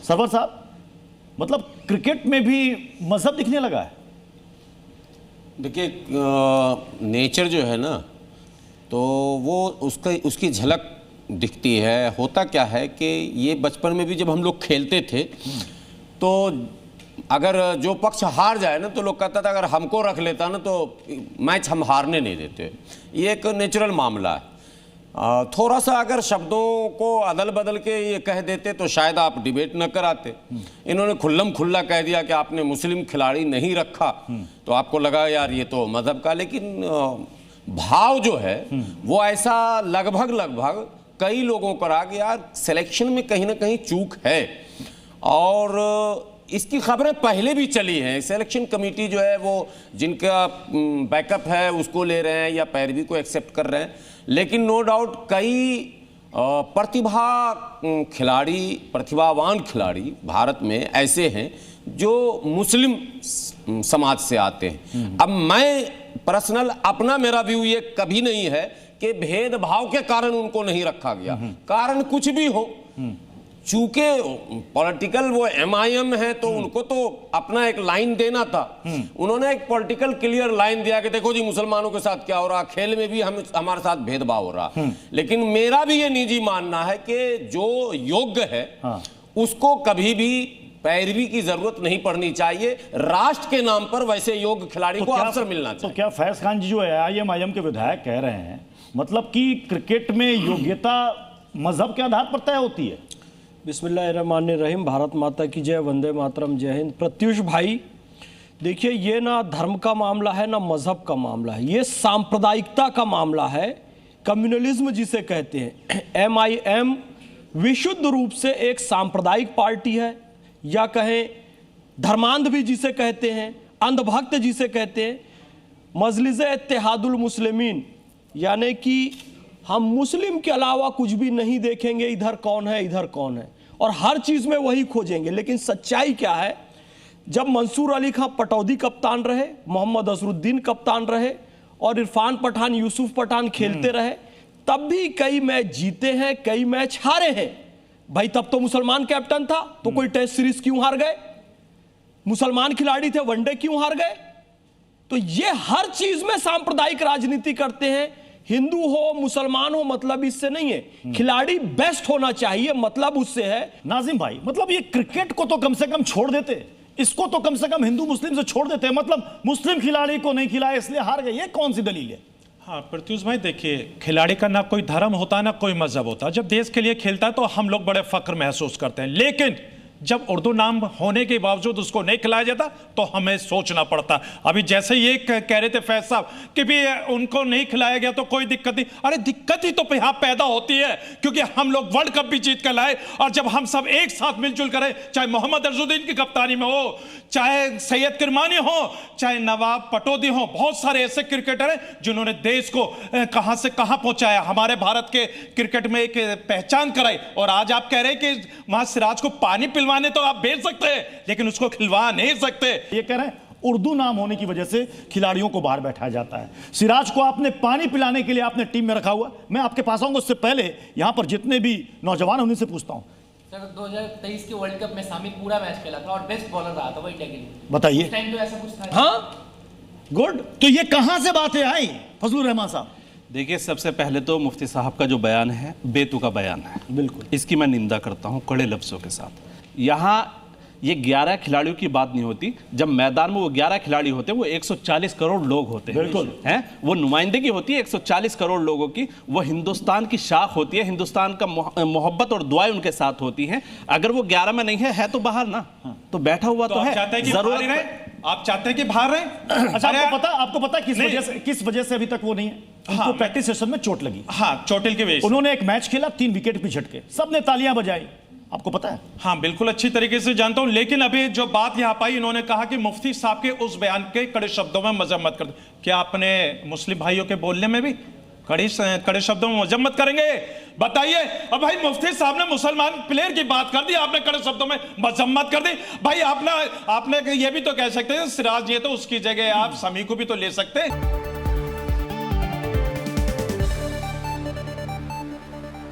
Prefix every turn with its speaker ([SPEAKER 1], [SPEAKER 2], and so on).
[SPEAKER 1] Server साहब, मतलब cricket में भी मजहब दिखने लगा है।
[SPEAKER 2] देखिए, नेचर जो है ना, तो वो उसकी झलक दिखती है। होता क्या है कि ये बचपन में भी जब हम लोग खेलते थे तो अगर जो पक्ष हार जाए ना तो लोग कहता था अगर हमको रख लेता ना तो मैच हम हारने नहीं देते। ये एक नेचुरल मामला है। थोड़ा सा अगर शब्दों को अदल बदल के ये कह देते तो शायद आप डिबेट न कराते। इन्होंने खुल्लम खुल्ला कह दिया कि आपने मुस्लिम खिलाड़ी नहीं रखा, तो आपको लगा यार ये तो मजहब का, लेकिन भाव जो है वो ऐसा लगभग कई लोगों को रहा कि यार सिलेक्शन में कहीं ना कहीं चूक है। और इसकी खबरें पहले भी चली हैं। सिलेक्शन कमेटी जो है वो जिनका बैकअप है उसको ले रहे हैं या पैरवी को एक्सेप्ट कर रहे हैं, लेकिन नो डाउट कई प्रतिभावान खिलाड़ी भारत में ऐसे हैं जो मुस्लिम समाज से आते हैं। अब मैं पर्सनल अपना मेरा व्यू ये कभी नहीं है कि भेदभाव के कारण उनको नहीं रखा गया। कारण कुछ भी हो, चूंकि पॉलिटिकल वो MIM है तो उनको तो अपना एक लाइन देना था। उन्होंने एक पॉलिटिकल क्लियर लाइन दिया कि देखो जी मुसलमानों के साथ क्या हो रहा, खेल में भी हमारे साथ भेदभाव हो रहा। लेकिन मेरा भी ये निजी मानना है कि जो योग्य है उसको कभी भी पैरवी की जरूरत नहीं पड़नी चाहिए। राष्ट्र के नाम पर वैसे योग्य खिलाड़ी को अवसर मिलना चाहिए।
[SPEAKER 1] तो क्या फैज खान जी जो AIM के विधायक कह रहे हैं, मतलब कि क्रिकेट में योग्यता मजहब के आधार पर तय होती है?
[SPEAKER 3] बिस्मिल्लाहिर्रहमानिर्रहीम। भारत माता की जय, वंदे मातरम, जय हिंद। प्रत्युष भाई, देखिए ये ना धर्म का मामला है ना मजहब का मामला है, ये सांप्रदायिकता का मामला है। कम्युनलिज्म जिसे कहते हैं, MIM विशुद्ध रूप से एक सांप्रदायिक पार्टी है, या कहें धर्मांध भी जिसे कहते हैं, अंधभक्त जिसे कहते हैं। मजलिस-ए इत्तेहादुल मुस्लिमीन, यानी कि हम मुस्लिम के अलावा कुछ भी नहीं देखेंगे, इधर कौन है इधर कौन है, और हर चीज में वही खोजेंगे। लेकिन सच्चाई क्या है, जब मंसूर अली खां पटौदी कप्तान रहे, मोहम्मद अजहरुद्दीन कप्तान रहे और इरफान पठान, यूसुफ पठान खेलते रहे, तब भी कई मैच जीते हैं, कई मैच हारे हैं। भाई तब तो मुसलमान कैप्टन था, तो कोई टेस्ट सीरीज क्यों हार गए? मुसलमान खिलाड़ी थे, वनडे क्यों हार गए? तो ये हर चीज में सांप्रदायिक राजनीति करते हैं। हिंदू हो मुसलमान हो, मतलब इससे नहीं है। खिलाड़ी बेस्ट होना चाहिए, मतलब उससे है।
[SPEAKER 1] नाजिम भाई, मतलब ये क्रिकेट को तो कम से कम छोड़ देते, इसको तो कम से कम हिंदू मुस्लिम से छोड़ देते, मतलब मुस्लिम खिलाड़ी को नहीं खिलाया इसलिए हार गए, ये कौन सी दलील है?
[SPEAKER 4] हाँ प्रत्युष भाई, देखिए खिलाड़ी का ना कोई धर्म होता ना कोई मजहब होता। जब देश के लिए खेलता है तो हम लोग बड़े फख्र महसूस करते हैं, लेकिन जब उर्दू नाम होने के बावजूद उसको नहीं खिलाया जाता तो हमें सोचना पड़ता। अभी जैसे ये कह रहे थे फैज साहब कि भी उनको नहीं खिलाया गया तो कोई दिक्कत नहीं। अरे दिक्कत ही तो यहाँ पैदा होती है क्योंकि हम लोग वर्ल्ड कप भी जीत कर लाए, और जब हम सब एक साथ मिलजुल करें, चाहे मोहम्मद अजहरुद्दीन की कप्तानी में हो, चाहे सैयद किरमानी हो, चाहे नवाब पटौदी हो, बहुत सारे ऐसे क्रिकेटर हैं जिन्होंने देश को कहां से कहां पहुंचाया, हमारे भारत के क्रिकेट में एक पहचान कराई। और आज आप कह रहे हैं कि वहां सिराज को पानी पिलवाने तो आप भेज सकते हैं, लेकिन उसको खिलवा नहीं सकते।
[SPEAKER 1] ये कह रहे हैं उर्दू नाम होने की वजह से खिलाड़ियों को बाहर बैठाया जाता है। सिराज को आपने पानी पिलाने के लिए आपने टीम में रखा हुआ। मैं आपके पास आऊंगा, उससे पहले यहां पर जितने भी नौजवान उन्हीं से पूछता हूं।
[SPEAKER 5] सर 2023 के वर्ल्ड कप में सामित पूरा मैच खेला था और बेस्ट बॉलर रहा था वो इंडिया के लिए।
[SPEAKER 1] बताइए।
[SPEAKER 5] उस टाइम तो ऐसा कुछ था?
[SPEAKER 1] हाँ, गुड। तो ये कहां से बातें आई फजलुर रहमान साहब?
[SPEAKER 6] देखिए, सबसे पहले तो मुफ्ती साहब का जो बयान है बेतुका बयान है,
[SPEAKER 1] बिल्कुल।
[SPEAKER 6] इसकी मैं निंदा करता हूं कड़े लफ्जों के साथ। यहाँ ये 11 खिलाड़ियों की बात नहीं होती, जब मैदान में वो 11 खिलाड़ी होते हैं वो 140 करोड़ लोग होते हैं,
[SPEAKER 1] बिल्कुल
[SPEAKER 6] हैं, वो नुमाइंदगी होती है 140 करोड़ लोगों की। वो हिंदुस्तान की शाख होती है, हिंदुस्तान का मोहब्बत और दुआएं उनके साथ होती हैं। अगर वो 11 में नहीं है तो बाहर ना, तो बैठा हुआ तो है।
[SPEAKER 4] आप चाहते हैं कि बाहर रहे?
[SPEAKER 1] अच्छा, आपको पता किस वजह से अभी तक वो नहीं है? उनको प्रैक्टिस सेशन में चोट लगी।
[SPEAKER 4] हाँ, चोटिल के वजह से
[SPEAKER 1] उन्होंने एक मैच खेला, 3 विकेट पे झटके, सबने तालियां बजाई, आपको पता है?
[SPEAKER 4] हाँ बिल्कुल, अच्छी तरीके से जानता हूं। लेकिन अभी जो बात यहां पाई, इन्होंने कहा कि मुफ्ती साहब के उस बयान के कड़े शब्दों में मजम्मत कर। क्या अपने मुस्लिम भाइयों के बोलने में भी कड़े शब्दों में मजम्मत करेंगे? बताइए। अब भाई मुफ्ती साहब ने मुसलमान प्लेयर की बात कर दी, आपने कड़े शब्दों में मजम्मत कर दी। भाई आपने ये भी तो कह सकते हैं सिराज ये तो उसकी जगह आप समी को भी तो ले सकते हैं।